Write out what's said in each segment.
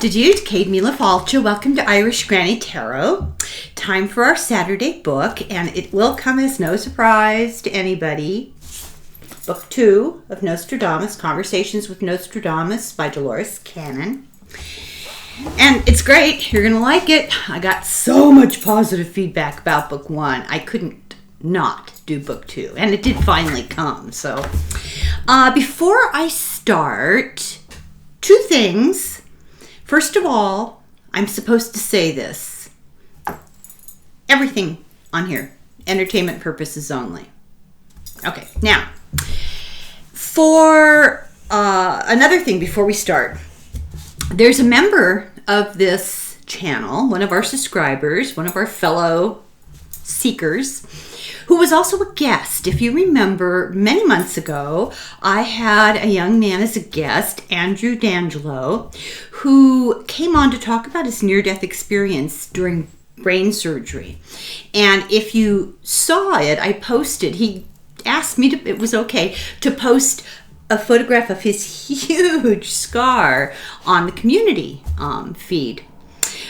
Dude, Kate Mila Falcha. Welcome to Irish Granny Tarot. Time for our Saturday book, and it will come as no surprise to anybody. Book 2 of Nostradamus, Conversations with Nostradamus by Dolores Cannon. And it's great. You're going to like it. I got so much positive feedback about book 1. I couldn't not do book 2. And it did finally come. So before I start, 2 things. First of all, I'm supposed to say this. Everything on here, entertainment purposes only. Okay, now, for another thing before we start, there's a member of this channel, one of our subscribers, one of our fellow seekers, who was also a guest. If you remember, many months ago, I had a young man as a guest, Andrew D'Angelo, who came on to talk about his near-death experience during brain surgery. And if you saw it, I posted, he asked me if it was okay to post a photograph of his huge scar on the community feed.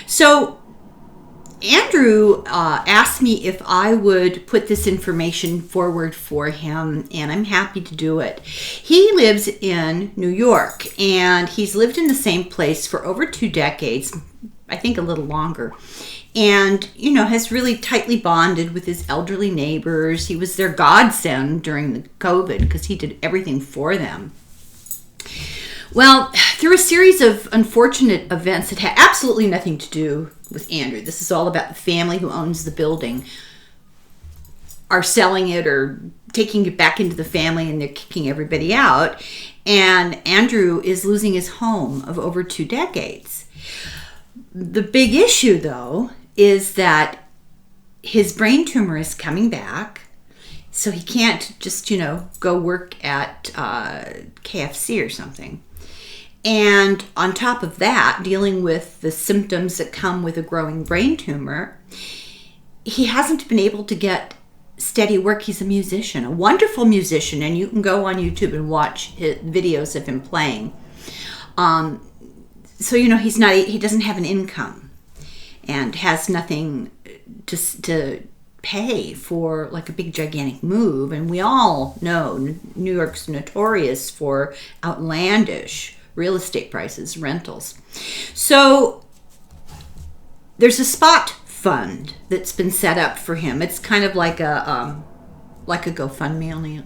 So Andrew asked me if I would put this information forward for him, and I'm happy to do it. He lives in New York, and he's lived in the same place for over 2 decades, I think a little longer, and, you know, has really tightly bonded with his elderly neighbors. He was their godsend during the COVID because he did everything for them. Well, through a series of unfortunate events that had absolutely nothing to do with Andrew, this is all about the family who owns the building, are selling it or taking it back into the family, and they're kicking everybody out. And Andrew is losing his home of over 2 decades. The big issue, though, is that his brain tumor is coming back, so he can't just, go work at KFC or something. And on top of that, dealing with the symptoms that come with a growing brain tumor, he hasn't been able to get steady work. He's a musician, a wonderful musician, and you can go on YouTube and watch videos of him playing. So, he doesn't have an income and has nothing to pay for like a big gigantic move. And we all know New York's notorious for outlandish real estate prices, rentals. So there's a spot fund that's been set up for him. It's kind of like a GoFundMe, only,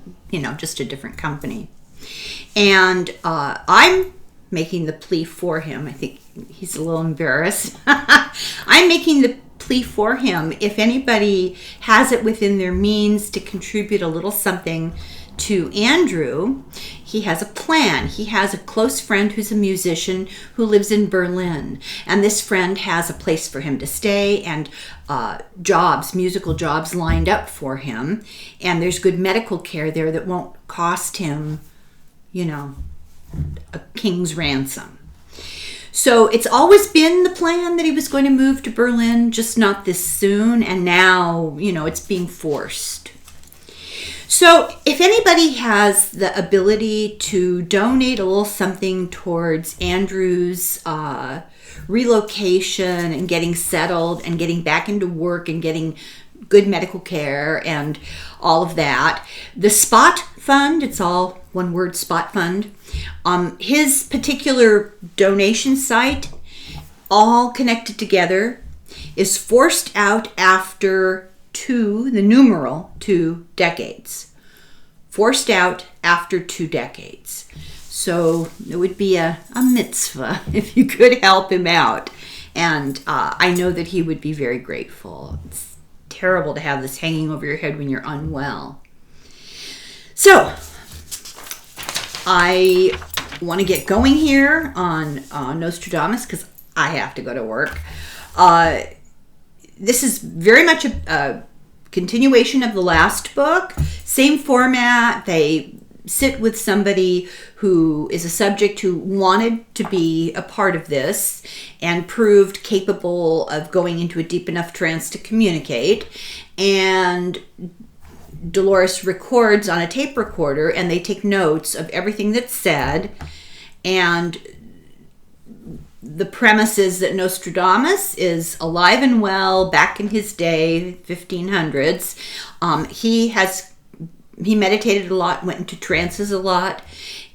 just a different company. And I'm making the plea for him. I think he's a little embarrassed. I'm making the plea for him. If anybody has it within their means to contribute a little something to Andrew, he has a plan. He has a close friend who's a musician who lives in Berlin, and this friend has a place for him to stay and musical jobs lined up for him, and there's good medical care there that won't cost him, a king's ransom. So it's always been the plan that he was going to move to Berlin, just not this soon, and now, it's being forced. So if anybody has the ability to donate a little something towards Andrew's relocation and getting settled and getting back into work and getting good medical care and all of that, the Spot Fund, it's all one word, Spot Fund, his particular donation site, all connected together, is forced out after 2 decades. Forced out after 2 decades. So it would be a mitzvah if you could help him out. And I know that he would be very grateful. It's terrible to have this hanging over your head when you're unwell. So I want to get going here on Nostradamus because I have to go to work. This is very much a continuation of the last book. Same format. They sit with somebody who is a subject who wanted to be a part of this and proved capable of going into a deep enough trance to communicate. And Dolores records on a tape recorder, and they take notes of everything that's said. And the premise is that Nostradamus is alive and well back in his day, 1500s. He meditated a lot, went into trances a lot,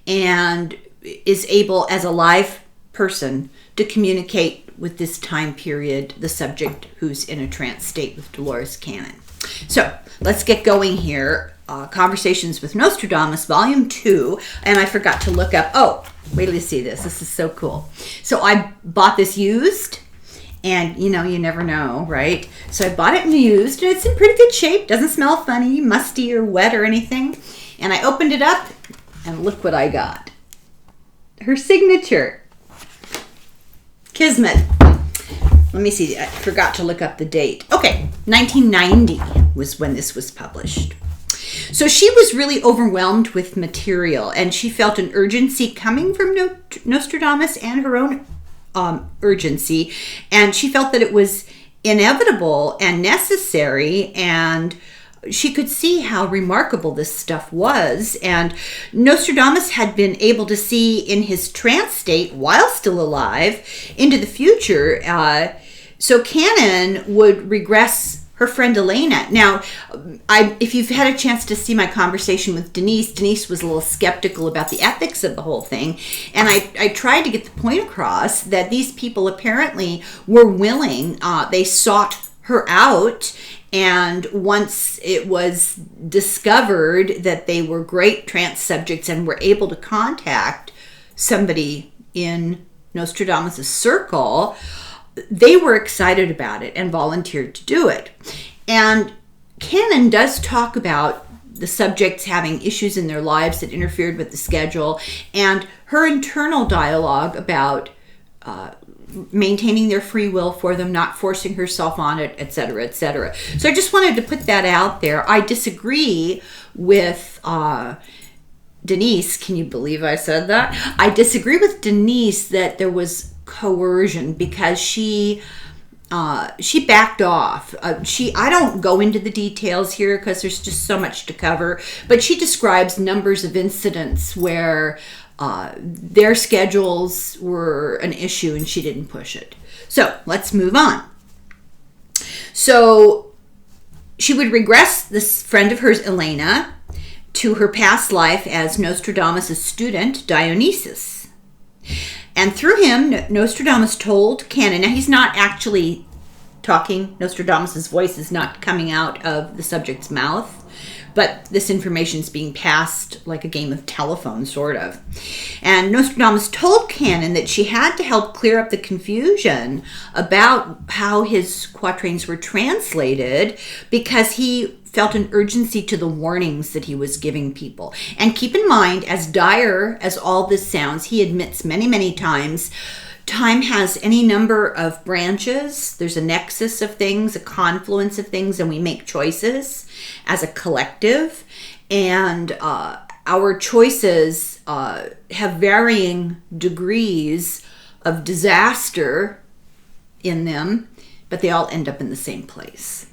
and is able, as a live person, to communicate with this time period, the subject who's in a trance state with Dolores Cannon. So let's get going here. Conversations with Nostradamus, Volume 2. And I forgot to look up, wait till you see this. This is so cool. So I bought this used, and you never know, right? So I bought it used, and it's in pretty good shape. Doesn't smell funny, musty, or wet or anything. And I opened it up, and look what I got. Her signature. Kismet. Let me see. I forgot to look up the date. Okay, 1990 was when this was published. So she was really overwhelmed with material, and she felt an urgency coming from Nostradamus and her own urgency, and she felt that it was inevitable and necessary, and she could see how remarkable this stuff was. And Nostradamus had been able to see in his trance state, while still alive, into the future. So Cannon would regress her friend Elena. Now, if you've had a chance to see my conversation with Denise was a little skeptical about the ethics of the whole thing. And I tried to get the point across that these people apparently were willing. They sought her out. And once it was discovered that they were great trance subjects and were able to contact somebody in Nostradamus' circle, they were excited about it and volunteered to do it. And Cannon does talk about the subjects having issues in their lives that interfered with the schedule, and her internal dialogue about maintaining their free will for them, not forcing herself on it, etc., etc. So I just wanted to put that out there. I disagree with Denise. Can you believe I said that? I disagree with Denise that there was coercion, because she backed off. I don't go into the details here because there's just so much to cover, but she describes numbers of incidents where their schedules were an issue and she didn't push it. So let's move on. So she would regress this friend of hers, Elena, to her past life as Nostradamus' student, Dionysus. And through him, Nostradamus told Cannon, now he's not actually talking, Nostradamus' voice is not coming out of the subject's mouth, but this information is being passed like a game of telephone, sort of. And Nostradamus told Cannon that she had to help clear up the confusion about how his quatrains were translated, because he felt an urgency to the warnings that he was giving people. And keep in mind, as dire as all this sounds, he admits many, many times, time has any number of branches. There's a nexus of things, a confluence of things, and we make choices as a collective. And our choices have varying degrees of disaster in them, but they all end up in the same place.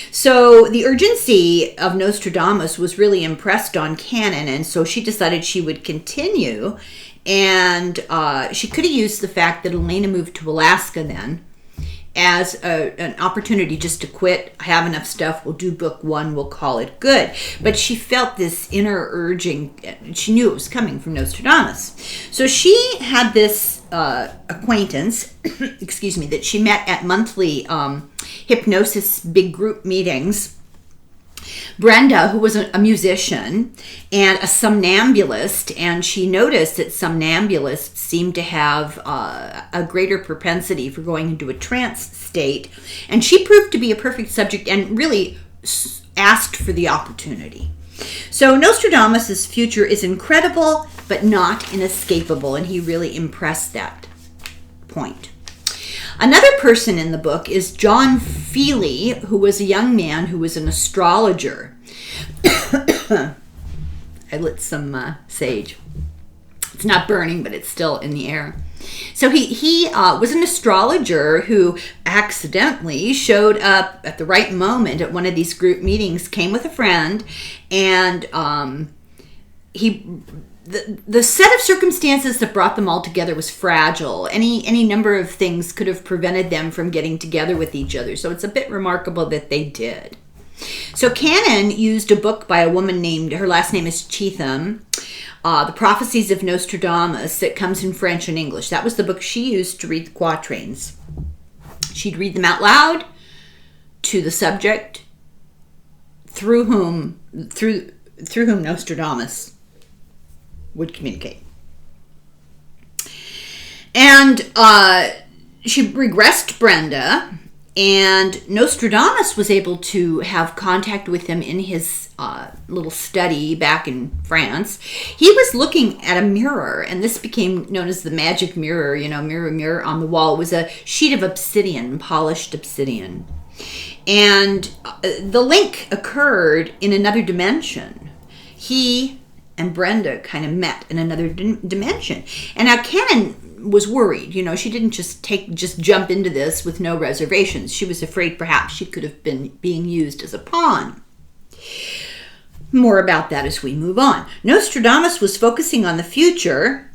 So the urgency of Nostradamus was really impressed on Cannon, and so she decided she would continue. And she could have used the fact that Elena moved to Alaska then as an opportunity just to quit. I have enough stuff. We'll do book 1. We'll call it good. But she felt this inner urging. She knew it was coming from Nostradamus. So she had this acquaintance, excuse me, that she met at monthly hypnosis big group meetings. Brenda, who was a musician and a somnambulist, and she noticed that somnambulists seemed to have a greater propensity for going into a trance state, and she proved to be a perfect subject and really asked for the opportunity. So Nostradamus' future is incredible, but not inescapable, and he really impressed that point. Another person in the book is John Feely, who was a young man who was an astrologer. I lit some sage. It's not burning, but it's still in the air. So he was an astrologer who accidentally showed up at the right moment at one of these group meetings, came with a friend, and he the set of circumstances that brought them all together was fragile. Any number of things could have prevented them from getting together with each other. So it's a bit remarkable that they did. So Canon used a book by a woman named, her last name is Cheetham, The Prophecies of Nostradamus, that comes in French and English. That was the book she used to read the quatrains. She'd read them out loud to the subject through whom Nostradamus would communicate. And she regressed Brenda, and Nostradamus was able to have contact with him in his little study back in France. He was looking at a mirror, and this became known as the magic mirror, mirror on the wall. It was a sheet of obsidian, polished obsidian. And the link occurred in another dimension. He and Brenda kind of met in another dimension. And now Canon was worried. She didn't just jump into this with no reservations. She was afraid perhaps she could have been being used as a pawn. More about that as we move on. Nostradamus was focusing on the future,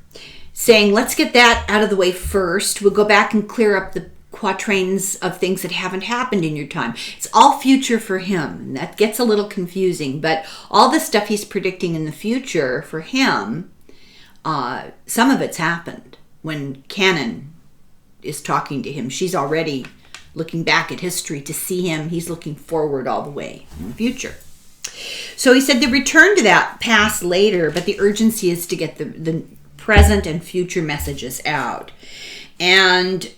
saying, let's get that out of the way first. We'll go back and clear up the quatrains of things that haven't happened in your time. It's all future for him. That gets a little confusing, but all the stuff he's predicting in the future for him, some of it's happened. When Canon is talking to him, she's already looking back at history to see him. He's looking forward all the way in the future. So he said they return to that past later, but the urgency is to get the present and future messages out. And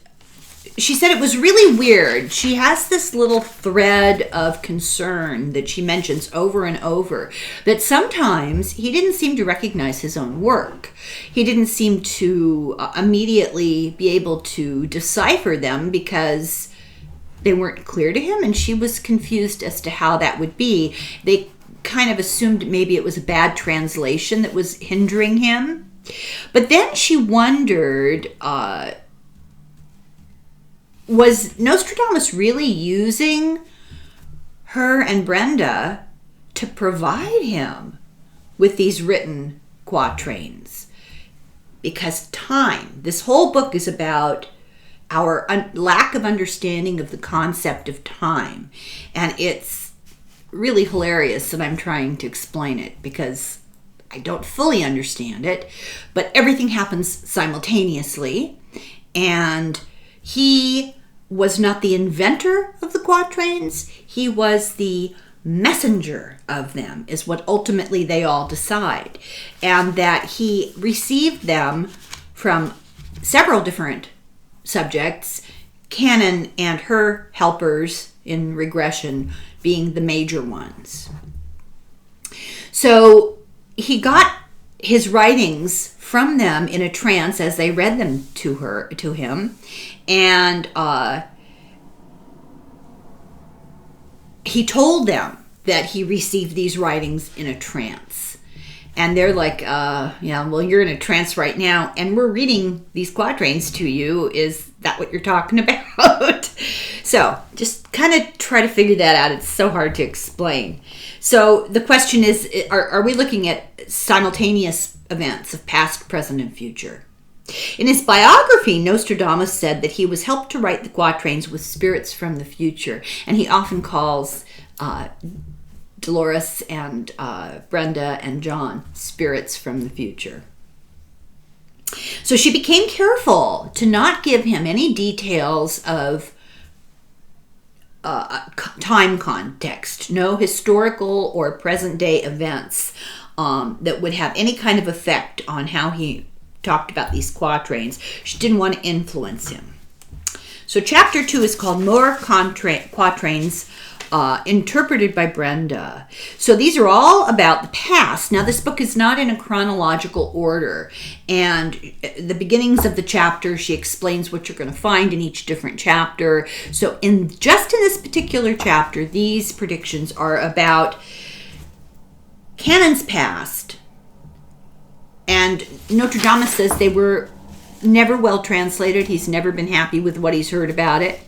she said it was really weird. She has this little thread of concern that she mentions over and over, that sometimes he didn't seem to recognize his own work. He didn't seem to immediately be able to decipher them because they weren't clear to him, and she was confused as to how that would be. They kind of assumed maybe it was a bad translation that was hindering him. But then she wondered, was Nostradamus really using her and Brenda to provide him with these written quatrains? Because time, this whole book is about our lack of understanding of the concept of time. And it's really hilarious that I'm trying to explain it because I don't fully understand it, but everything happens simultaneously. And he was not the inventor of the quatrains, he was the messenger of them, is what ultimately they all decide. And that he received them from several different subjects, Canon and her helpers in regression being the major ones. So he got his writings from them in a trance as they read them to him, and he told them that he received these writings in a trance. And they're like, yeah, well, you're in a trance right now, and we're reading these quatrains to you. Is that what you're talking about? So just kind of try to figure that out. It's so hard to explain. So the question is, are we looking at simultaneous events of past, present, and future? In his biography, Nostradamus said that he was helped to write the quatrains with spirits from the future, and he often calls Dolores and Brenda and John spirits from the future. So she became careful to not give him any details of time context, no historical or present day events that would have any kind of effect on how he talked about these quatrains. She didn't want to influence him. So chapter 2 is called More Quatrains interpreted by Brenda. So these are all about the past. Now this book is not in a chronological order, and the beginnings of the chapter, she explains what you're going to find in each different chapter. So in this particular chapter, these predictions are about Canon's past, and Nostradamus says they were never well translated. He's never been happy with what he's heard about it.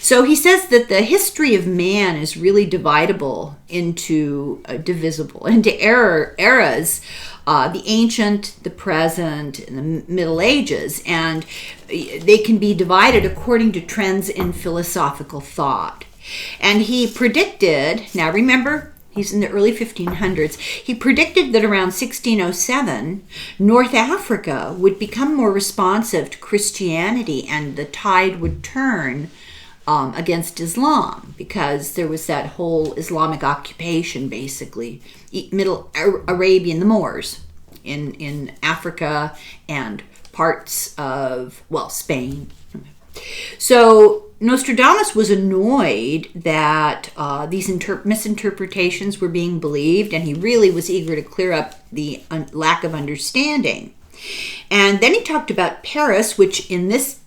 So he says that the history of man is really divisible into eras, the ancient, the present, and the Middle Ages, and they can be divided according to trends in philosophical thought. And he predicted, now remember, he's in the early 1500s, he predicted that around 1607, North Africa would become more responsive to Christianity and the tide would turn against Islam, because there was that whole Islamic occupation, basically, Middle Arabian, the Moors in Africa and parts of, Spain. So Nostradamus was annoyed that these misinterpretations were being believed, and he really was eager to clear up the lack of understanding. And then he talked about Paris, which in this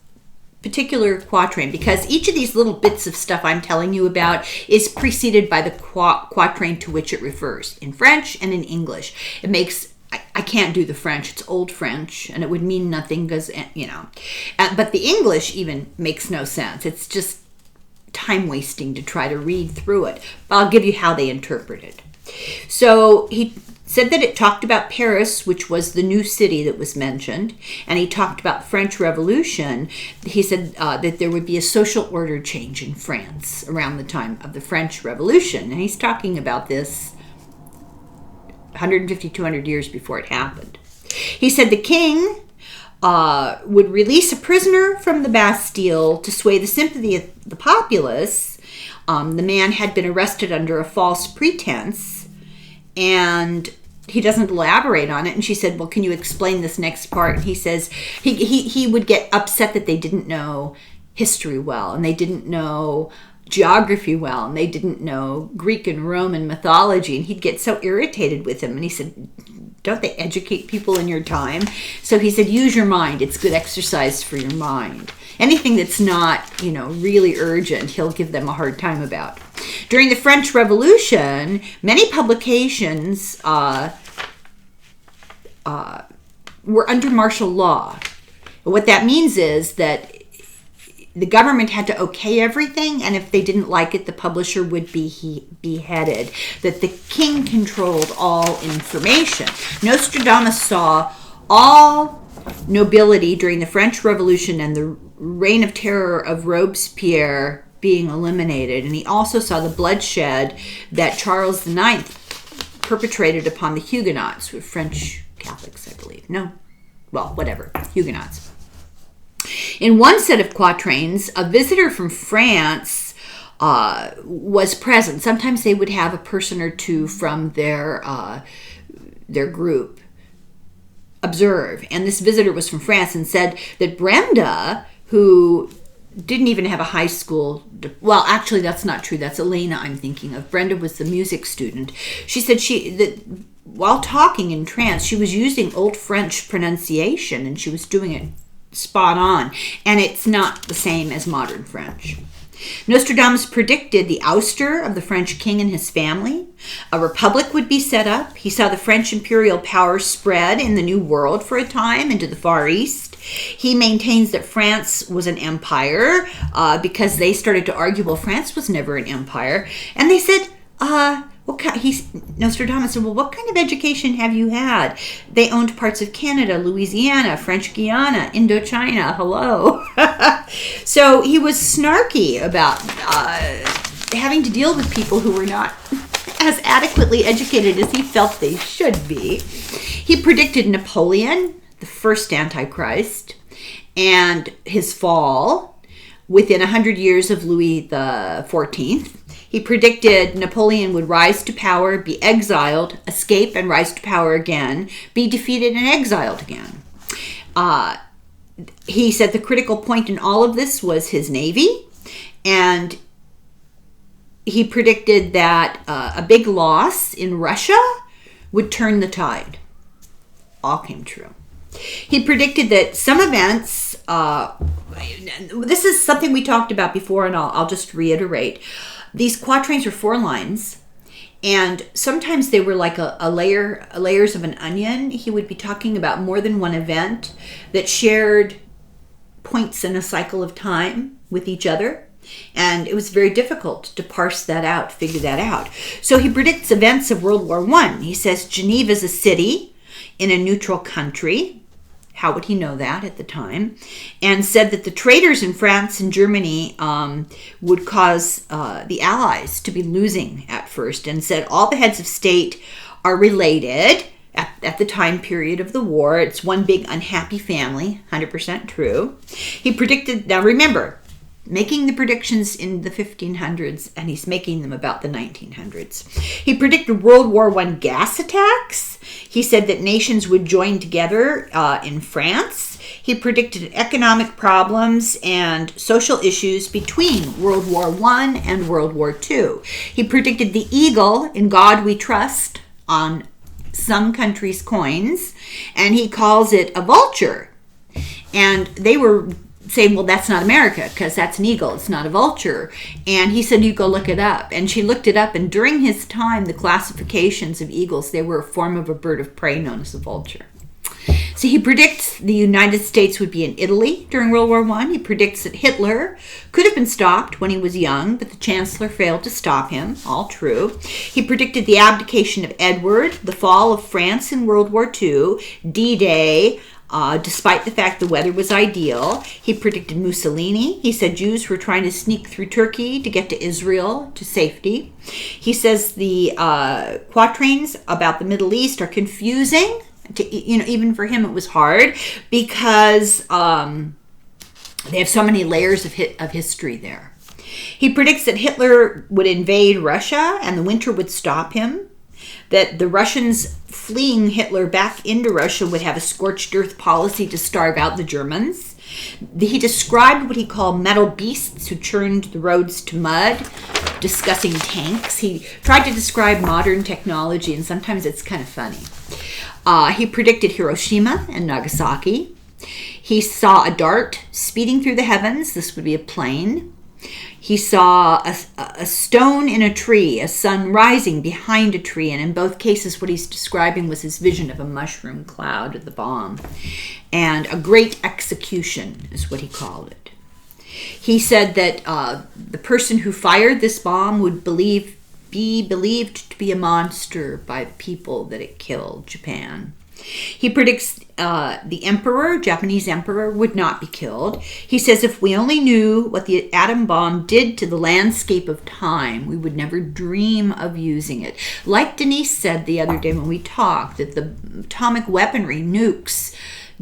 particular quatrain, because each of these little bits of stuff I'm telling you about is preceded by the quatrain to which it refers, in French and in English. It makes, I can't do the French, it's old French, and it would mean nothing because, but the English even makes no sense. It's just time wasting to try to read through it. But I'll give you how they interpret it. So he said that it talked about Paris, which was the new city that was mentioned, and he talked about the French Revolution. He said that there would be a social order change in France around the time of the French Revolution, and he's talking about this 150, 200 years before it happened. He said the king would release a prisoner from the Bastille to sway the sympathy of the populace. The man had been arrested under a false pretense, and he doesn't elaborate on it. And she said, well, can you explain this next part? And he says he would get upset that they didn't know history well, and they didn't know geography well, and they didn't know Greek and Roman mythology, and he'd get so irritated with him. And he said, don't they educate people in your time? So he said, use your mind. It's good exercise for your mind. Anything that's not, really urgent, he'll give them a hard time about. During the French Revolution, many publications were under martial law. What that means is that the government had to okay everything, and if they didn't like it, the publisher would be beheaded. That the king controlled all information. Nostradamus saw all nobility during the French Revolution and the reign of terror of Robespierre being eliminated, and he also saw the bloodshed that Charles IX perpetrated upon the Huguenots, with French Catholics, I believe. Huguenots. In one set of quatrains, a visitor from France was present. Sometimes they would have a person or two from their group observe. And this visitor was from France and said that Brenda, who didn't even have a high school, well, actually that's not true. That's Elena I'm thinking of. Brenda was the music student. She said that while talking in trance, she was using Old French pronunciation, and she was doing it spot on, and it's not the same as modern French. Nostradamus predicted the ouster of the French king and his family. A republic would be set up. He saw the French imperial power spread in the New World for a time into the Far East. He maintains that France was an empire because they started to argue, well, France was never an empire. And they said, Nostradamus said, well, what kind of education have you had? They owned parts of Canada, Louisiana, French Guiana, Indochina, hello. So he was snarky about having to deal with people who were not as adequately educated as he felt they should be. He predicted Napoleon, the first Antichrist, and his fall within 100 years of Louis the 14th. He predicted Napoleon would rise to power, be exiled, escape and rise to power again, be defeated and exiled again. He said the critical point in all of this was his navy, and he predicted that a big loss in Russia would turn the tide. All came true. He predicted that some events, this is something we talked about before, and I'll just reiterate. These quatrains are 4 lines, and sometimes they were like layers of an onion. He would be talking about more than one event that shared points in a cycle of time with each other. And it was very difficult to parse that out, figure that out. So he predicts events of World War I. He says Geneva is a city in a neutral country. How would he know that at the time? And said that the traitors in France and Germany would cause the Allies to be losing at first, and said all the heads of state are related at the time period of the war. It's one big unhappy family, 100% true. He predicted, now remember, making the predictions in the 1500s, and he's making them about the 1900s. He predicted World War I gas attacks. He said that nations would join together in France. He predicted economic problems and social issues between World War I and World War II. He predicted the eagle, in God we trust, on some countries' coins, and he calls it a vulture. And they were saying, well, that's not America because that's an eagle, it's not a vulture. And he said, you go look it up. And she looked it up, and during his time, the classifications of eagles, they were a form of a bird of prey known as a vulture. So he predicts the United States would be in Italy during World War I. He predicts that Hitler could have been stopped when he was young, but the Chancellor failed to stop him. All true. He predicted the abdication of Edward, the fall of France in World War II, D-Day, despite the fact the weather was ideal. He predicted Mussolini. He said Jews were trying to sneak through Turkey to get to Israel to safety. He says the quatrains about the Middle East are confusing. Even for him it was hard because they have so many layers of history there. He predicts that Hitler would invade Russia and the winter would stop him, that the Russians fleeing Hitler back into Russia would have a scorched earth policy to starve out the Germans. He described what he called metal beasts who churned the roads to mud, discussing tanks. He tried to describe modern technology, and sometimes it's kind of funny. He predicted Hiroshima and Nagasaki. He saw a dart speeding through the heavens. This would be a plane. He saw a stone in a tree, a sun rising behind a tree, and in both cases what he's describing was his vision of a mushroom cloud of the bomb. And a great execution is what he called it. He said that the person who fired this bomb would be believed to be a monster by the people that it killed, Japan. He predicts the emperor, Japanese emperor, would not be killed. He says if we only knew what the atom bomb did to the landscape of time, we would never dream of using it. Like Denise said the other day when we talked, that the atomic weaponry, nukes,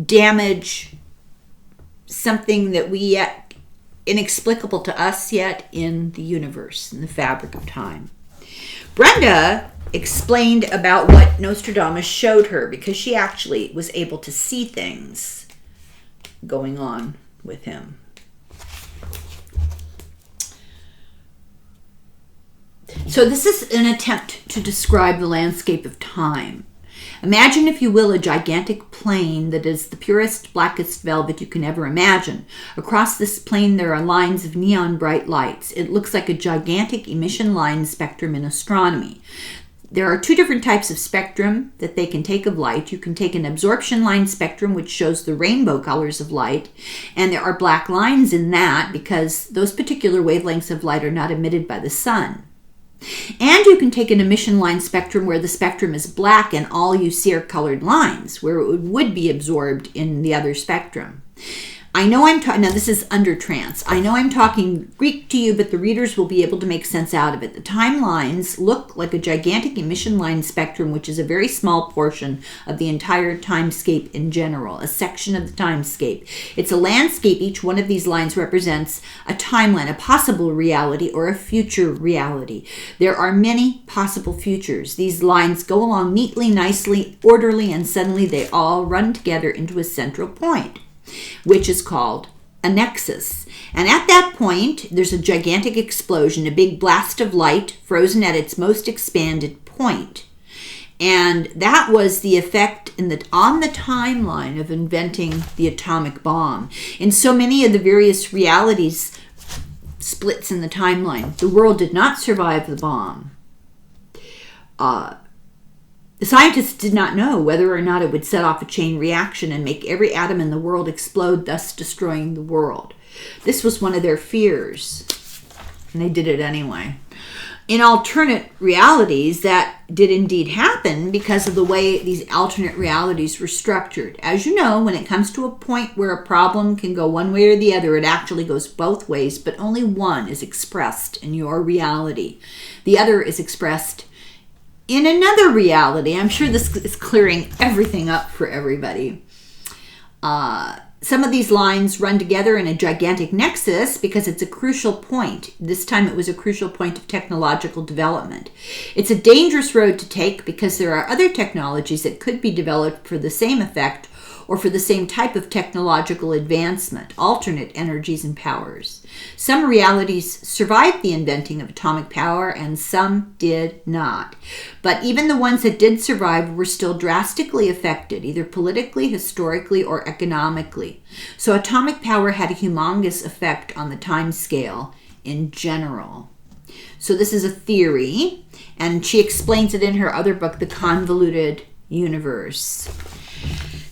damage something that we yet, inexplicable to us yet, in the universe, in the fabric of time. Brenda explained about what Nostradamus showed her because she actually was able to see things going on with him. So this is an attempt to describe the landscape of time. Imagine, if you will, a gigantic plain that is the purest, blackest velvet you can ever imagine. Across this plain there are lines of neon bright lights. It looks like a gigantic emission line spectrum in astronomy. There are two different types of spectrum that they can take of light. You can take an absorption line spectrum, which shows the rainbow colors of light, and there are black lines in that because those particular wavelengths of light are not emitted by the sun. And you can take an emission line spectrum where the spectrum is black and all you see are colored lines, where it would be absorbed in the other spectrum. I know now this is under trance. I know I'm talking Greek to you, but the readers will be able to make sense out of it. The timelines look like a gigantic emission line spectrum, which is a very small portion of the entire timescape in general, a section of the timescape. It's a landscape. Each one of these lines represents a timeline, a possible reality or a future reality. There are many possible futures. These lines go along neatly, nicely, orderly, and suddenly they all run together into a central point, which is called a nexus. And at that point, there's a gigantic explosion, a big blast of light frozen at its most expanded point. And that was the effect on the timeline of inventing the atomic bomb. In so many of the various realities splits in the timeline, the world did not survive the bomb. The scientists did not know whether or not it would set off a chain reaction and make every atom in the world explode, thus destroying the world. This was one of their fears. And they did it anyway. In alternate realities, that did indeed happen because of the way these alternate realities were structured. As you know, when it comes to a point where a problem can go one way or the other, it actually goes both ways, but only one is expressed in your reality. The other is expressed in another reality. I'm sure this is clearing everything up for everybody. Some of these lines run together in a gigantic nexus because it's a crucial point. This time it was a crucial point of technological development. It's a dangerous road to take because there are other technologies that could be developed for the same effect or for the same type of technological advancement, alternate energies and powers. Some realities survived the inventing of atomic power and some did not. But even the ones that did survive were still drastically affected, either politically, historically, or economically. So atomic power had a humongous effect on the time scale in general. So this is a theory, and she explains it in her other book, The Convoluted Universe.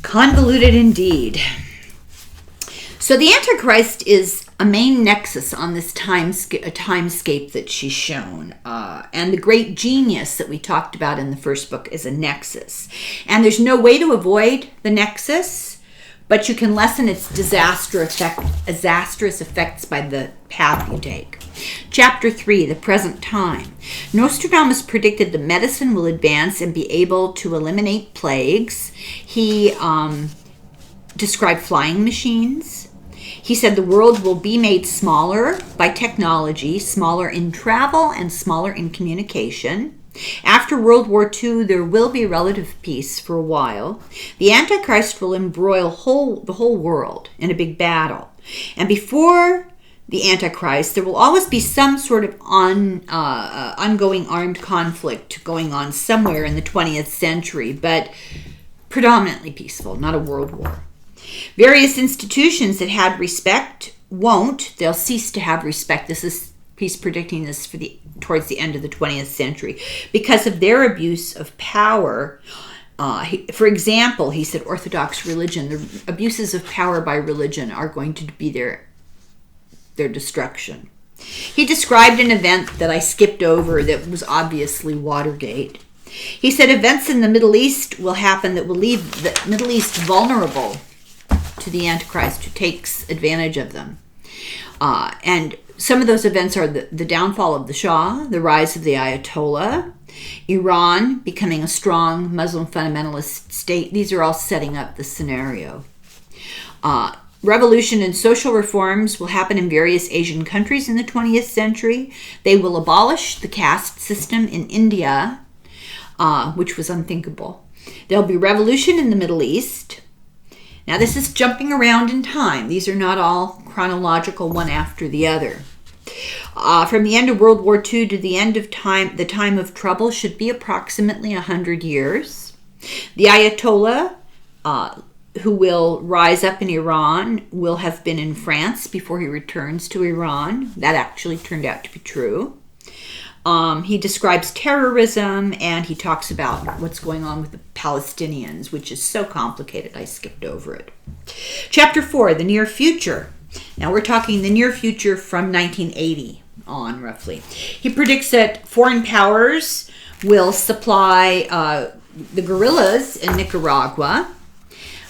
Convoluted indeed. So the Antichrist is a main nexus on this timescape that she's shown. And the great genius that we talked about in the first book is a nexus. And there's no way to avoid the nexus, but you can lessen its disastrous effects by the path you take. Chapter 3, The Present Time. Nostradamus predicted that medicine will advance and be able to eliminate plagues. He described flying machines. He said the world will be made smaller by technology, smaller in travel and smaller in communication. After World War II, there will be relative peace for a while. The Antichrist will embroil the whole world in a big battle. And before the Antichrist, there will always be some sort of ongoing armed conflict going on somewhere in the 20th century, but predominantly peaceful, not a world war. Various institutions that had respect won't. They'll cease to have respect. He's predicting this towards the end of the 20th century because of their abuse of power. For example, he said Orthodox religion, the abuses of power by religion are going to be their destruction. He described an event that I skipped over that was obviously Watergate. He said events in the Middle East will happen that will leave the Middle East vulnerable to the Antichrist who takes advantage of them. And some of those events are the downfall of the Shah, the rise of the Ayatollah, Iran becoming a strong Muslim fundamentalist state. These are all setting up the scenario. Revolution and social reforms will happen in various Asian countries in the 20th century. They will abolish the caste system in India, which was unthinkable. There'll be revolution in the Middle East. Now, this is jumping around in time. These are not all chronological, one after the other. From the end of World War II to the end of time, the time of trouble should be approximately 100 years. The Ayatollah, who will rise up in Iran, will have been in France before he returns to Iran. That actually turned out to be true. He describes terrorism, and he talks about what's going on with the Palestinians, which is so complicated I skipped over it. Chapter 4, The Near Future. Now we're talking the near future from 1980 on, roughly. He predicts that foreign powers will supply the guerrillas in Nicaragua.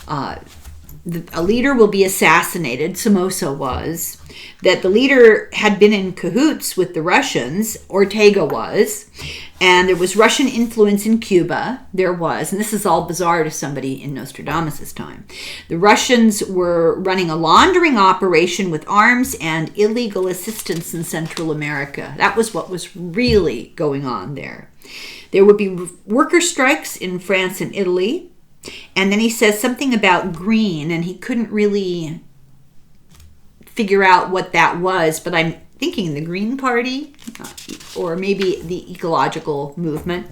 A leader will be assassinated, Somoza was, that the leader had been in cahoots with the Russians, Ortega was, and there was Russian influence in Cuba, there was, and this is all bizarre to somebody in Nostradamus' time. The Russians were running a laundering operation with arms and illegal assistance in Central America. That was what was really going on there. There would be worker strikes in France and Italy. And then he says something about green, and he couldn't really figure out what that was, but I'm thinking the Green Party, or maybe the ecological movement.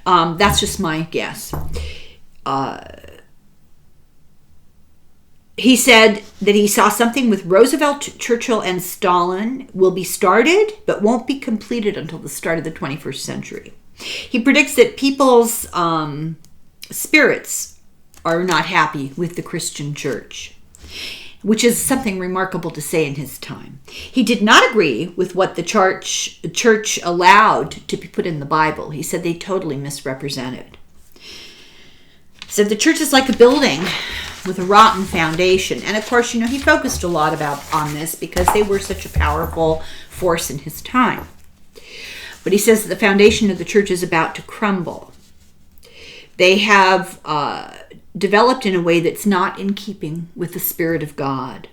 That's just my guess. He said that he saw something with Roosevelt, Churchill, and Stalin will be started, but won't be completed until the start of the 21st century. He predicts that people's spirits are not happy with the Christian church. which is something remarkable to say in his time. He did not agree with what the church allowed to be put in the Bible. He said they totally misrepresented. He said the church is like a building with a rotten foundation. And of course, he focused a lot on this because they were such a powerful force in his time. But he says that the foundation of the church is about to crumble. They have developed in a way that's not in keeping with the Spirit of God.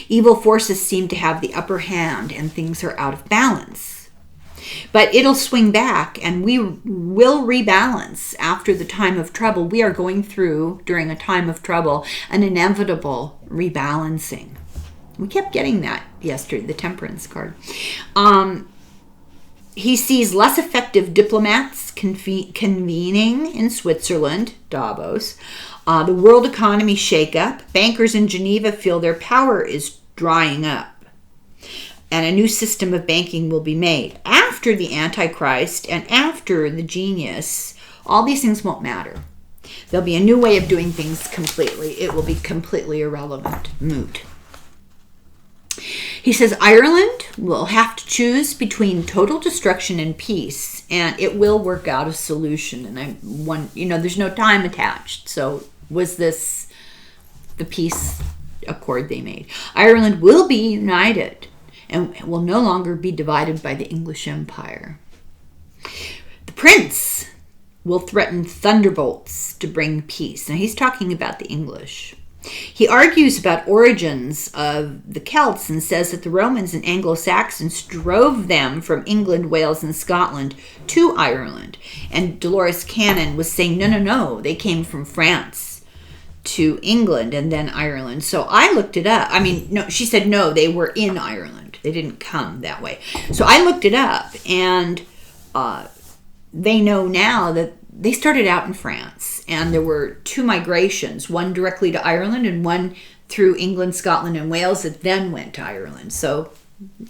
Evil forces seem to have the upper hand and things are out of balance. But it'll swing back and we will rebalance after the time of trouble. We are going through, during a time of trouble, an inevitable rebalancing. We kept getting that yesterday, the temperance card. He sees less effective diplomats convening in Switzerland, Davos. The world economy shakeup. Bankers in Geneva feel their power is drying up. And a new system of banking will be made. After the Antichrist and after the genius, all these things won't matter. There'll be a new way of doing things completely. It will be completely irrelevant, moot. He says Ireland will have to choose between total destruction and peace, and it will work out a solution. And there's no time attached. So was this the peace accord they made? Ireland will be united and will no longer be divided by the English Empire. The prince will threaten thunderbolts to bring peace. Now he's talking about the English. He argues about origins of the Celts and says that the Romans and Anglo-Saxons drove them from England, Wales, and Scotland to Ireland. And Dolores Cannon was saying, no, they came from France to England and then Ireland. So I looked it up. She said no, they were in Ireland. They didn't come that way. So I looked it up, and they know now that they started out in France, and there were two migrations, one directly to Ireland and one through England, Scotland, and Wales that then went to Ireland. So,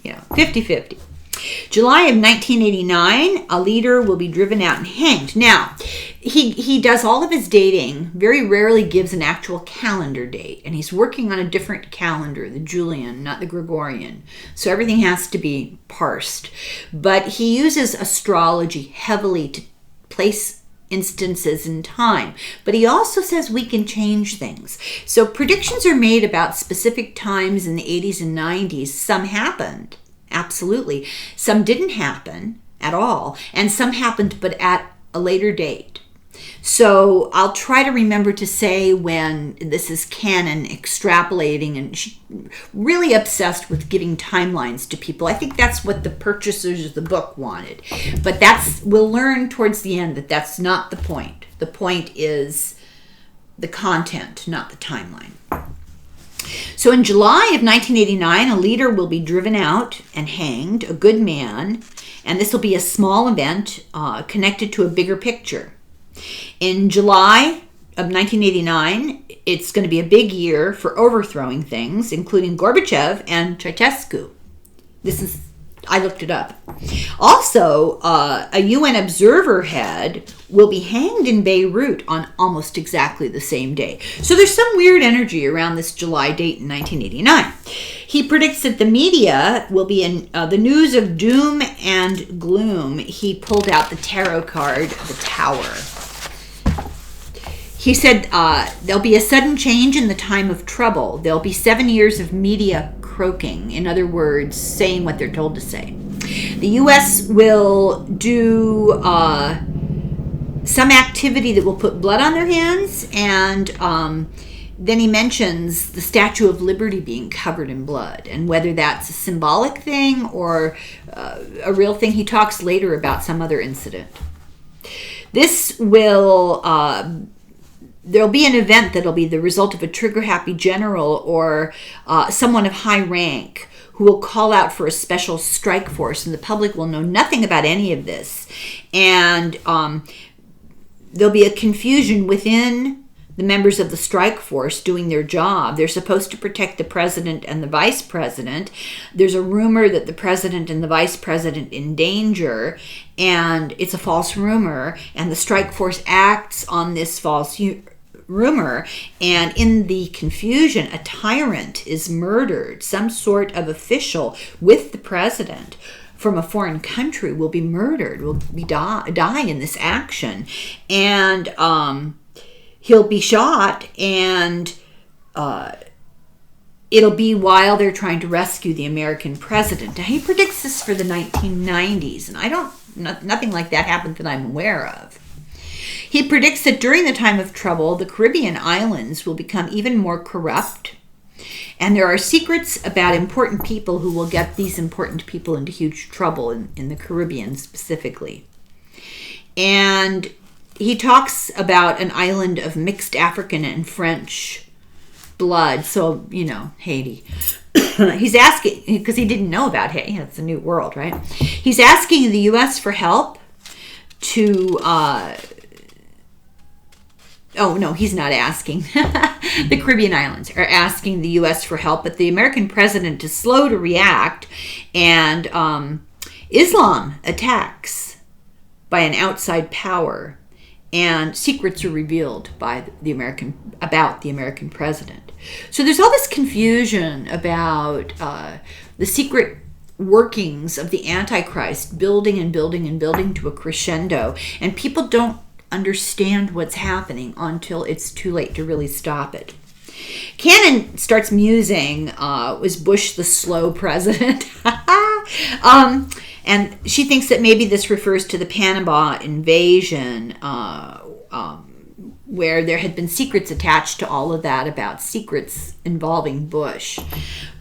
50-50. July of 1989, a leader will be driven out and hanged. Now, he does all of his dating, very rarely gives an actual calendar date, and he's working on a different calendar, the Julian, not the Gregorian. So everything has to be parsed. But he uses astrology heavily to place instances in time, but he also says we can change things. So predictions are made about specific times in the 80s and 90s. Some happened, absolutely. Some didn't happen at all, and some happened but at a later date. So I'll try to remember to say when this is canon extrapolating, and she's really obsessed with giving timelines to people. I think that's what the purchasers of the book wanted. But we'll learn towards the end that that's not the point. The point is the content, not the timeline. So in July of 1989, a leader will be driven out and hanged, a good man, and this will be a small event connected to a bigger picture. In July of 1989, it's going to be a big year for overthrowing things, including Gorbachev and Ceausescu. I looked it up. Also, a UN observer head will be hanged in Beirut on almost exactly the same day. So there's some weird energy around this July date in 1989. He predicts that the media will be in the news of doom and gloom. He pulled out the tarot card, the Tower. He said there'll be a sudden change in the time of trouble. There'll be 7 years of media croaking. In other words, saying what they're told to say. The U.S. will do some activity that will put blood on their hands, and then he mentions the Statue of Liberty being covered in blood, and whether that's a symbolic thing or a real thing. He talks later about some other incident. This will... There'll be an event that'll be the result of a trigger-happy general or someone of high rank who will call out for a special strike force, and the public will know nothing about any of this. And there'll be a confusion within the members of the strike force doing their job. They're supposed to protect the president and the vice president. There's a rumor that the president and the vice president in danger, and it's a false rumor, and the strike force acts on this false rumor, and in the confusion, a tyrant is murdered. Some sort of official with the president from a foreign country will be murdered, will be die in this action, and he'll be shot, and it'll be while they're trying to rescue the American president. Now, he predicts this for the 1990s, and nothing like that happened that I'm aware of. He predicts that during the time of trouble, the Caribbean islands will become even more corrupt, and there are secrets about important people who will get these important people into huge trouble in the Caribbean specifically. And he talks about an island of mixed African and French blood, so, Haiti. He's asking, because he didn't know about Haiti, it's a new world, right? He's asking the U.S. for help to, he's not asking. The Caribbean islands are asking the U.S. for help, but the American president is slow to react, and Islam attacks by an outside power, and secrets are revealed by about the American president. So there's all this confusion about the secret workings of the Antichrist building and building and building to a crescendo, and people don't understand what's happening until it's too late to really stop it. Cannon starts musing, was Bush the slow president? And she thinks that maybe this refers to the Panama invasion, where there had been secrets attached to all of that about secrets involving Bush.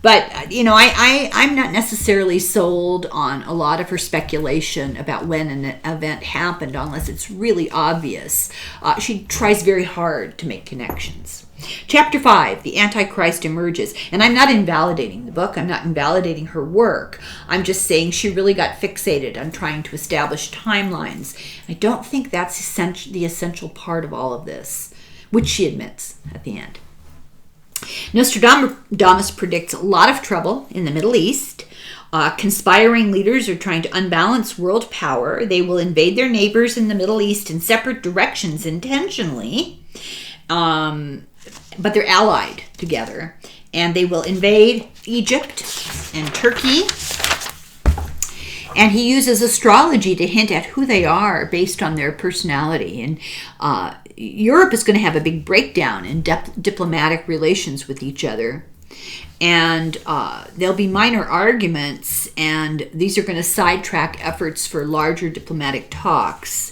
But, I'm not necessarily sold on a lot of her speculation about when an event happened unless it's really obvious. She tries very hard to make connections. Chapter 5, the Antichrist emerges. And I'm not invalidating the book. I'm not invalidating her work. I'm just saying she really got fixated on trying to establish timelines. I don't think that's the essential part of all of this, which she admits at the end. Nostradamus predicts a lot of trouble in the Middle East. Conspiring leaders are trying to unbalance world power. They will invade their neighbors in the Middle East in separate directions intentionally. But they're allied together, and they will invade Egypt and Turkey. And he uses astrology to hint at who they are based on their personality. And Europe is going to have a big breakdown in diplomatic relations with each other. And there'll be minor arguments, and these are going to sidetrack efforts for larger diplomatic talks.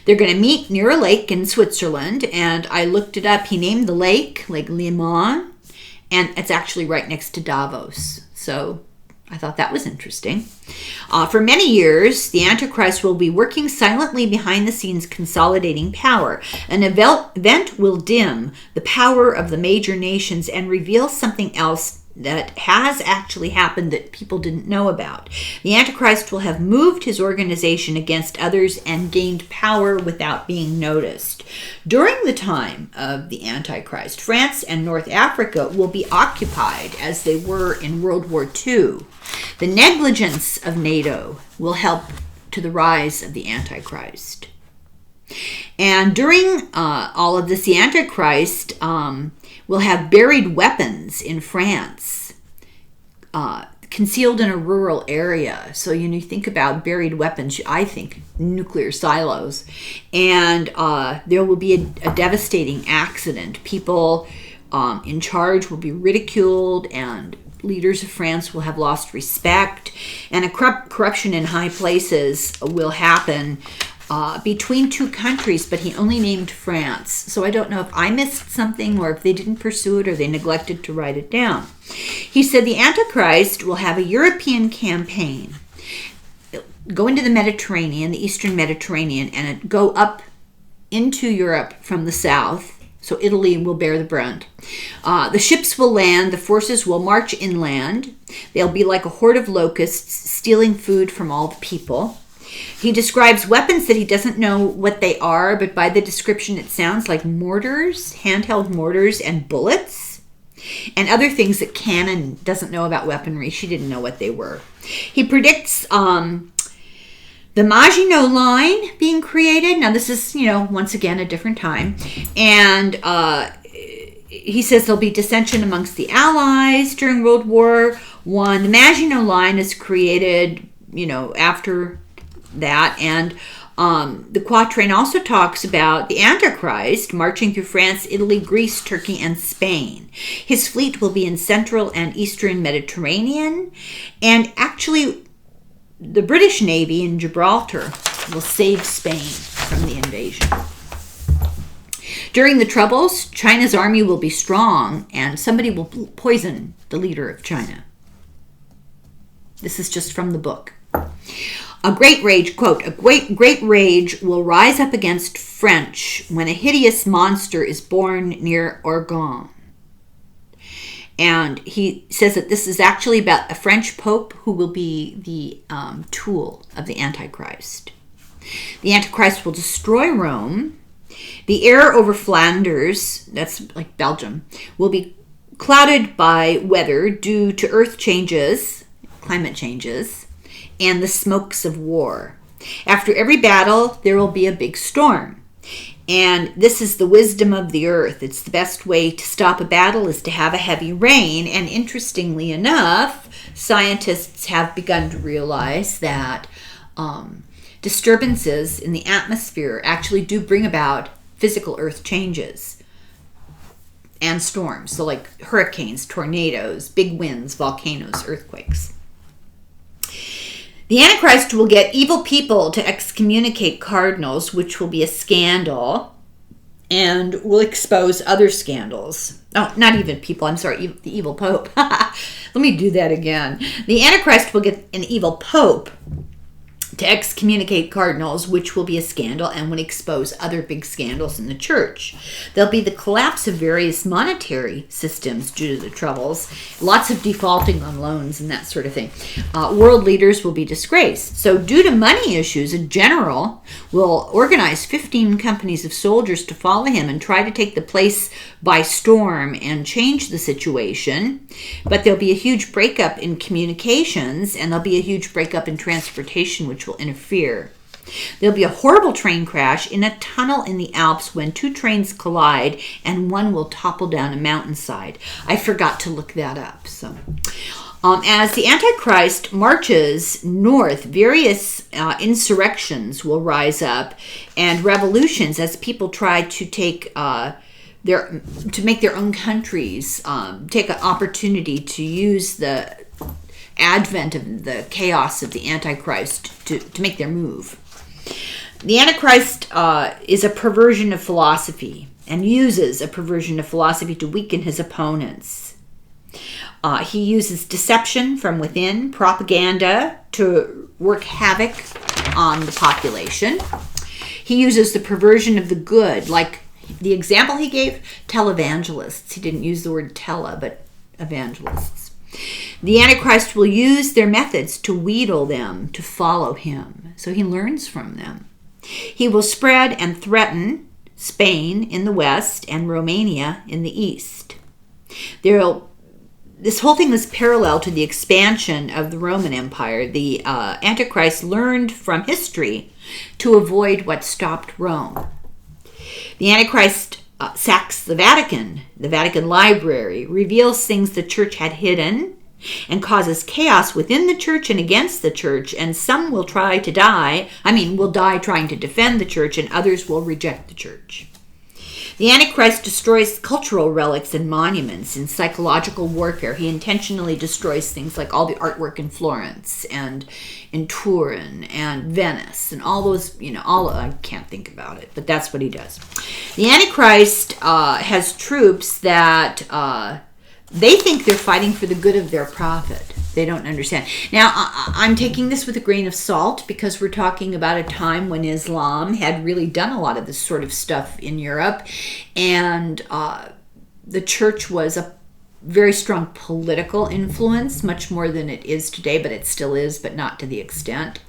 They're going to meet near a lake in Switzerland, and I looked it up. He named the lake Lake Léman, and it's actually right next to Davos. So I thought that was interesting. For many years, the Antichrist will be working silently behind the scenes, consolidating power. An event will dim the power of the major nations and reveal something else that has actually happened that people didn't know about. The Antichrist will have moved his organization against others and gained power without being noticed. During the time of the Antichrist, France and North Africa will be occupied as they were in World War II. The negligence of NATO will help to the rise of the Antichrist. And during all of this, the Antichrist will have buried weapons in France, concealed in a rural area. So, you think about buried weapons, I think nuclear silos. And there will be a devastating accident. People in charge will be ridiculed, and leaders of France will have lost respect. And a corruption in high places will happen between two countries, but he only named France. So I don't know if I missed something, or if they didn't pursue it, or they neglected to write it down. He said the Antichrist will have a European campaign, go into the Mediterranean, the Eastern Mediterranean, and go up into Europe from the south. So Italy will bear the brunt. The ships will land. The forces will march inland. They'll be like a horde of locusts, stealing food from all the people. He describes weapons that he doesn't know what they are, but by the description it sounds like mortars, handheld mortars, and bullets, and other things that Cannon doesn't know about weaponry. She didn't know what they were. He predicts The Maginot Line being created. Now, this is, once again, a different time. And he says there'll be dissension amongst the Allies during World War I. The Maginot Line is created, after that. And the quatrain also talks about the Antichrist marching through France, Italy, Greece, Turkey, and Spain. His fleet will be in Central and Eastern Mediterranean. And actually, the British Navy in Gibraltar will save Spain from the invasion. During the Troubles, China's army will be strong, and somebody will poison the leader of China. This is just from the book. A great rage, quote, a great rage will rise up against French when a hideous monster is born near Orgon. And he says that this is actually about a French pope who will be the tool of the Antichrist. The Antichrist will destroy Rome. The air over Flanders, that's like Belgium, will be clouded by weather due to earth changes, climate changes, and the smokes of war. After every battle, there will be a big storm. And this is the wisdom of the earth. It's the best way to stop a battle is to have a heavy rain. And interestingly enough, scientists have begun to realize that disturbances in the atmosphere actually do bring about physical earth changes and storms. So like hurricanes, tornadoes, big winds, volcanoes, earthquakes. The Antichrist will get evil people to excommunicate cardinals, which will be a scandal, and will expose other scandals. Oh, not even people, I'm sorry, the evil pope. Let me do that again. The Antichrist will get an evil pope to excommunicate cardinals, which will be a scandal and would expose other big scandals in the church. There'll be the collapse of various monetary systems due to the Troubles, lots of defaulting on loans and that sort of thing. World leaders will be disgraced. So due to money issues, a general will organize 15 companies of soldiers to follow him and try to take the place by storm and change the situation. But there'll be a huge breakup in communications, and there'll be a huge breakup in transportation, which will interfere. There'll be a horrible train crash in a tunnel in the Alps when two trains collide and one will topple down a mountainside. I forgot to look that up. So, as the Antichrist marches north, various insurrections will rise up and revolutions as people try to take to make their own countries take an opportunity to use the advent of the chaos of the Antichrist to make their move. The Antichrist is a perversion of philosophy and uses a perversion of philosophy to weaken his opponents. He uses deception from within, propaganda to work havoc on the population. He uses the perversion of the good, like the example he gave, televangelists. He didn't use the word tele, but evangelists. The Antichrist will use their methods to wheedle them to follow him, so he learns from them. He will spread and threaten Spain in the west and Romania in the east. This whole thing is parallel to the expansion of the Roman Empire. The Antichrist learned from history to avoid what stopped Rome. The Antichrist sacks the Vatican Library, reveals things the church had hidden, and causes chaos within the church and against the church, and some will will die trying to defend the church, and others will reject the church. The Antichrist destroys cultural relics and monuments in psychological warfare. He intentionally destroys things like all the artwork in Florence and in Turin and Venice and all those, I can't think about it, but that's what he does. The Antichrist has troops that they think they're fighting for the good of their prophet. They don't understand. Now, I'm taking this with a grain of salt because we're talking about a time when Islam had really done a lot of this sort of stuff in Europe, and the church was a very strong political influence, much more than it is today, but it still is, but not to the extent.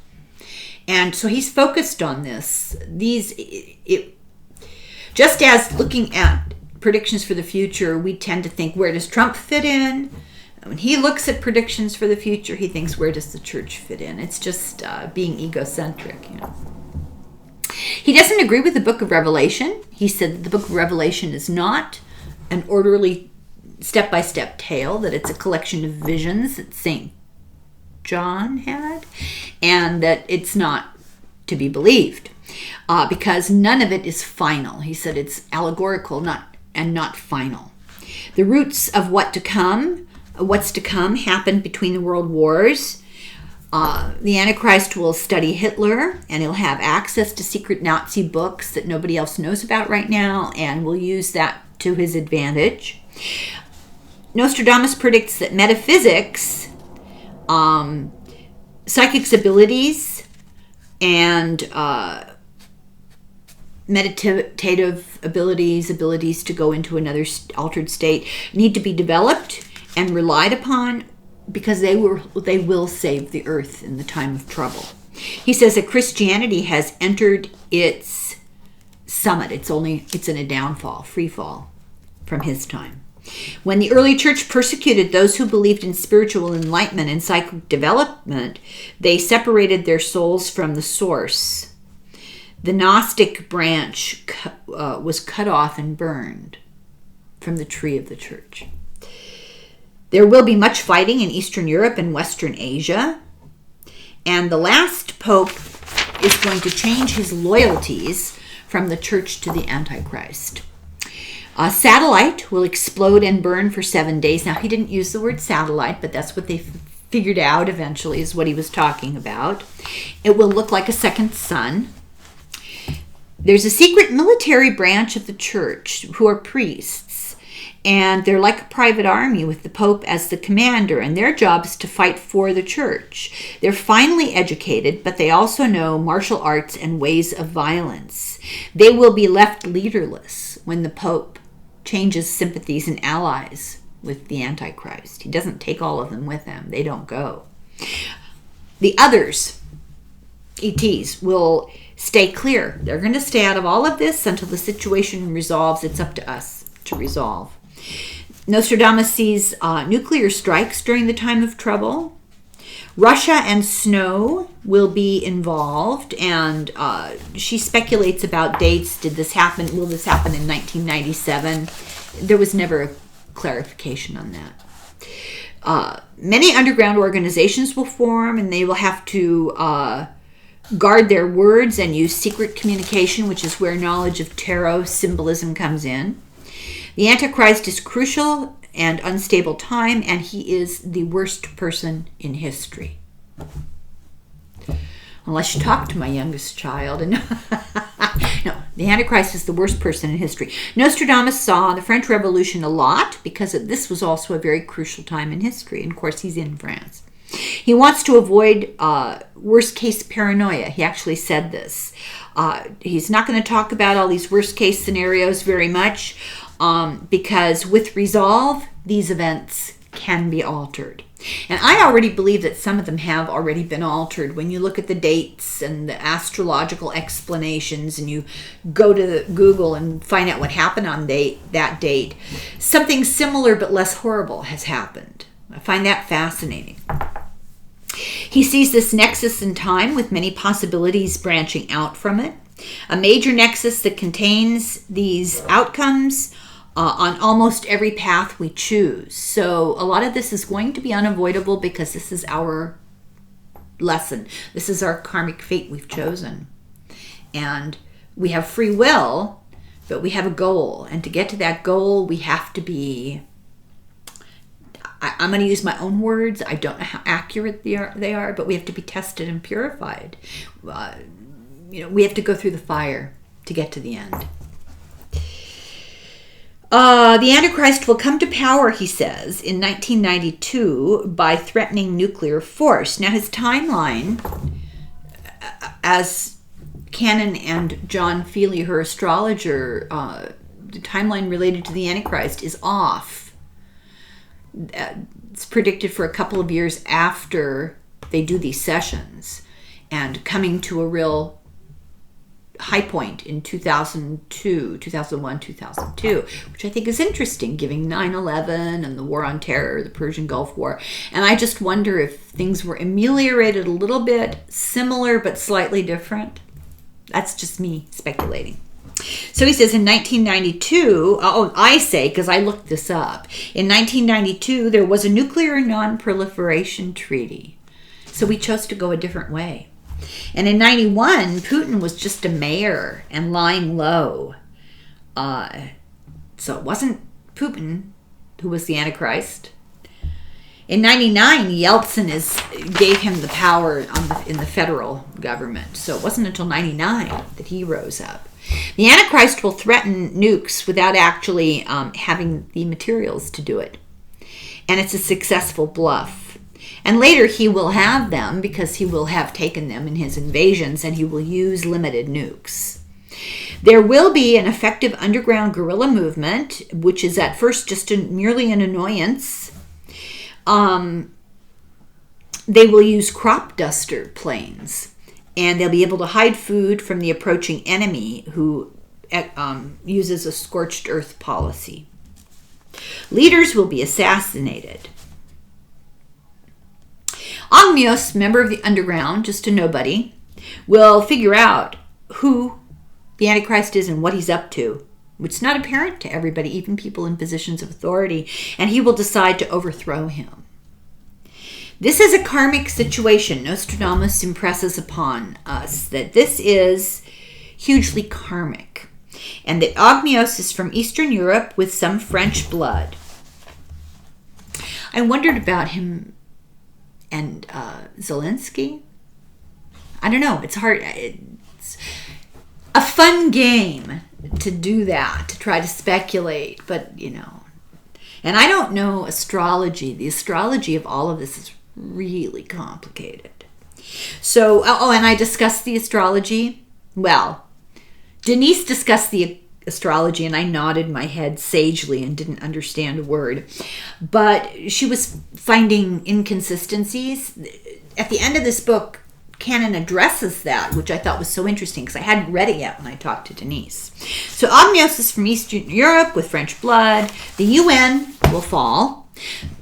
And so he's focused on this. Just as looking at predictions for the future, we tend to think, where does Trump fit in? When he looks at predictions for the future, he thinks, where does the church fit in? It's just being egocentric, He doesn't agree with the book of Revelation. He said that the book of Revelation is not an orderly step-by-step tale, that it's a collection of visions that St. John had, and that it's not to be believed because none of it is final. He said it's allegorical, not final. The roots of what's to come happened between the world wars. The Antichrist will study Hitler, and he'll have access to secret Nazi books that nobody else knows about right now, and will use that to his advantage. Nostradamus predicts that metaphysics, psychics' abilities, and meditative abilities to go into another altered state need to be developed and relied upon because they will save the earth in the time of trouble. He says that Christianity has entered its summit. It's in a downfall, free fall from his time. When the early church persecuted those who believed in spiritual enlightenment and psychic development, they separated their souls from the source. The Gnostic branch was cut off and burned from the tree of the church. There will be much fighting in Eastern Europe and Western Asia. And the last pope is going to change his loyalties from the church to the Antichrist. A satellite will explode and burn for 7 days. Now, he didn't use the word satellite, but that's what they figured out eventually is what he was talking about. It will look like a second sun. There's a secret military branch of the church who are priests, and they're like a private army with the Pope as the commander, and their job is to fight for the church. They're finely educated, but they also know martial arts and ways of violence. They will be left leaderless when the Pope changes sympathies and allies with the Antichrist. He doesn't take all of them with him. They don't go. The others, ETs, will stay clear. They're going to stay out of all of this until the situation resolves. It's up to us to resolve. Nostradamus sees nuclear strikes during the time of trouble. Russia and snow will be involved, and she speculates about dates. Did this happen? Will this happen in 1997? There was never a clarification on that. Many underground organizations will form, and they will have to guard their words and use secret communication, which is where knowledge of tarot symbolism comes in. The Antichrist is crucial and unstable time, and he is the worst person in history. Unless you talk to my youngest child. And no, the Antichrist is the worst person in history. Nostradamus saw the French Revolution a lot because this was also a very crucial time in history. And of course, he's in France. He wants to avoid worst-case paranoia. He actually said this. He's not going to talk about all these worst-case scenarios very much because with resolve, these events can be altered. And I already believe that some of them have already been altered. When you look at the dates and the astrological explanations and you go to Google and find out what happened on that date, something similar but less horrible has happened. I find that fascinating. He sees this nexus in time with many possibilities branching out from it. A major nexus that contains these outcomes on almost every path we choose. So a lot of this is going to be unavoidable because this is our lesson. This is our karmic fate we've chosen. And we have free will, but we have a goal. And to get to that goal, we have to be... I'm going to use my own words. I don't know how accurate they are, but we have to be tested and purified. We have to go through the fire to get to the end. The Antichrist will come to power, he says, in 1992 by threatening nuclear force. Now, his timeline, as Canon and John Feely, her astrologer, the timeline related to the Antichrist is off. It's predicted for a couple of years after they do these sessions and coming to a real high point in 2002, 2001, 2002, which I think is interesting, giving 9/11 and the War on Terror, the Persian Gulf War. And I just wonder if things were ameliorated a little bit, similar but slightly different. That's just me speculating. So he says in 1992, I say, because I looked this up, in 1992 there was a nuclear non-proliferation treaty. So we chose to go a different way. And in 91, Putin was just a mayor and lying low. So it wasn't Putin who was the Antichrist. In 99, Yeltsin gave him the power in the federal government. So it wasn't until 99 that he rose up. The Antichrist will threaten nukes without actually having the materials to do it. And it's a successful bluff. And later he will have them because he will have taken them in his invasions, and he will use limited nukes. There will be an effective underground guerrilla movement, which is at first just merely an annoyance. They will use crop duster planes, and they'll be able to hide food from the approaching enemy who uses a scorched earth policy. Leaders will be assassinated. Ogmios, member of the underground, just a nobody, will figure out who the Antichrist is and what he's up to, which is not apparent to everybody, even people in positions of authority, and he will decide to overthrow him. This is a karmic situation. Nostradamus impresses upon us that this is hugely karmic, and that Ogmios is from Eastern Europe with some French blood. I wondered about him and Zelensky. I don't know. It's hard. It's a fun game to do that, to try to speculate, but and I don't know astrology. The astrology of all of this is really complicated. So, and I discussed the astrology. Well, Denise discussed the astrology, and I nodded my head sagely and didn't understand a word. But she was finding inconsistencies. At the end of this book, Canon addresses that, which I thought was so interesting because I hadn't read it yet when I talked to Denise. So Ogmios is from Eastern Europe with French blood. The UN will fall.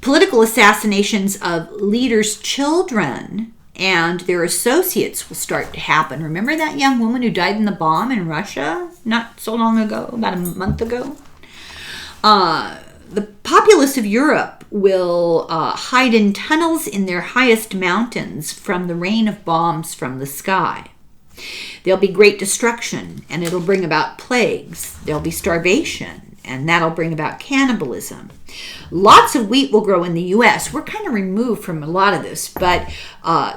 Political assassinations of leaders' children and their associates will start to happen. Remember that young woman who died in the bomb in Russia not so long ago, about a month ago? The populace of Europe will hide in tunnels in their highest mountains from the rain of bombs from the sky. There'll be great destruction, and it'll bring about plagues. There'll be starvation, and that'll bring about cannibalism. Lots of wheat will grow in the U.S. We're kind of removed from a lot of this, but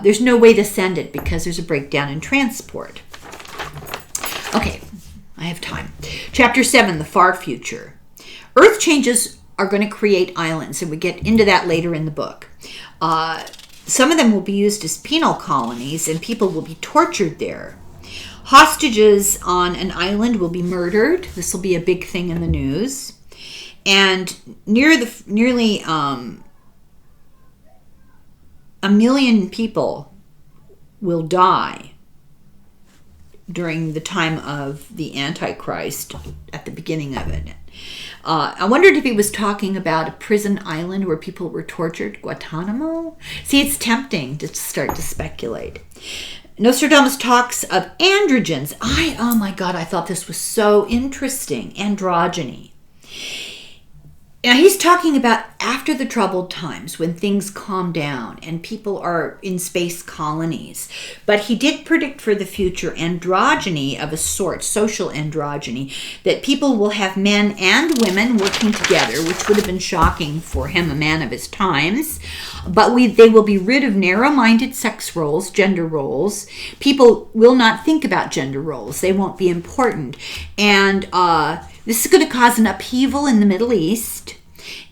there's no way to send it because there's a breakdown in transport. Okay, I have time. Chapter 7, the far future. Earth changes are going to create islands, and we get into that later in the book. Some of them will be used as penal colonies, and people will be tortured there. Hostages on an island will be murdered. This will be a big thing in the news. And nearly a million people will die during the time of the Antichrist at the beginning of it. I wondered if he was talking about a prison island where people were tortured, Guantanamo. See, it's tempting to start to speculate. Nostradamus talks of androgens. Oh my God, I thought this was so interesting. Androgyny. Now, he's talking about after the troubled times when things calm down and people are in space colonies. But he did predict for the future androgyny of a sort, social androgyny, that people will have men and women working together, which would have been shocking for him, a man of his times. But they will be rid of narrow-minded sex roles, gender roles. People will not think about gender roles. They won't be important. And this is going to cause an upheaval in the Middle East.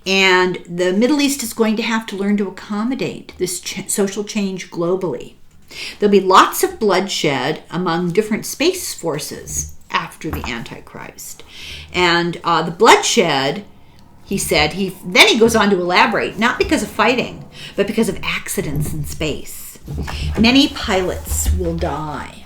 And the Middle East is going to have to learn to accommodate this social change globally. There'll be lots of bloodshed among different space forces after the Antichrist. And the bloodshed, he said, then he goes on to elaborate, not because of fighting, but because of accidents in space. Many pilots will die.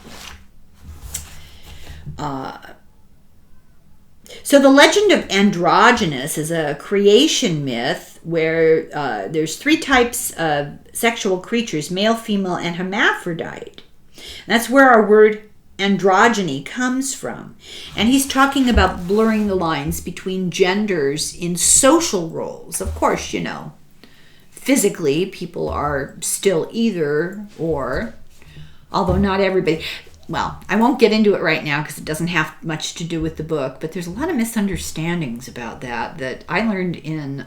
So the legend of Androgynous is a creation myth where there's 3 types of sexual creatures, male, female, and hermaphrodite. And that's where our word androgyny comes from. And he's talking about blurring the lines between genders in social roles. Of course, you know, physically people are still either or, although not everybody. Well, I won't get into it right now because it doesn't have much to do with the book, but there's a lot of misunderstandings about that I learned in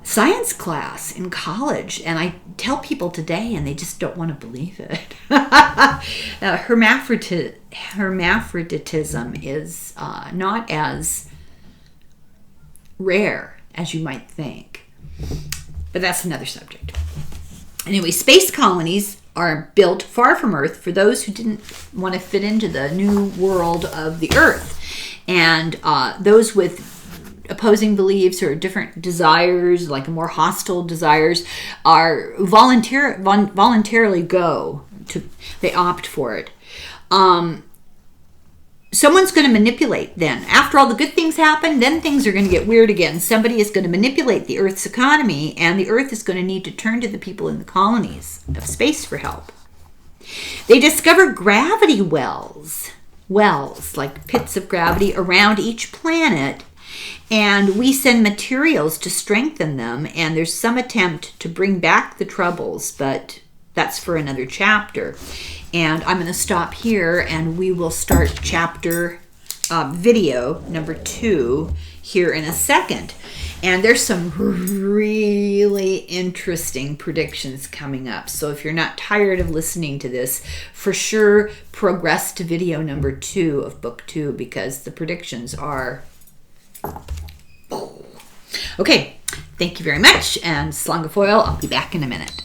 science class in college, and I tell people today and they just don't want to believe it. Hermaphroditism is not as rare as you might think, but that's another subject. Anyway, space colonies are built far from Earth for those who didn't want to fit into the new world of the Earth. And those with opposing beliefs or different desires, like more hostile desires, are voluntarily they opt for it. Someone's going to manipulate then. After all the good things happen, then things are going to get weird again. Somebody is going to manipulate the Earth's economy, and the Earth is going to need to turn to the people in the colonies of space for help. They discover gravity wells like pits of gravity around each planet, and we send materials to strengthen them, and there's some attempt to bring back the troubles, but that's for another chapter. And I'm going to stop here, and we will start chapter video number 2 here in a second. And there's some really interesting predictions coming up. So if you're not tired of listening to this, for sure progress to video number 2 of book 2, because the predictions are... Okay, thank you very much, and Slongafoil, I'll be back in a minute.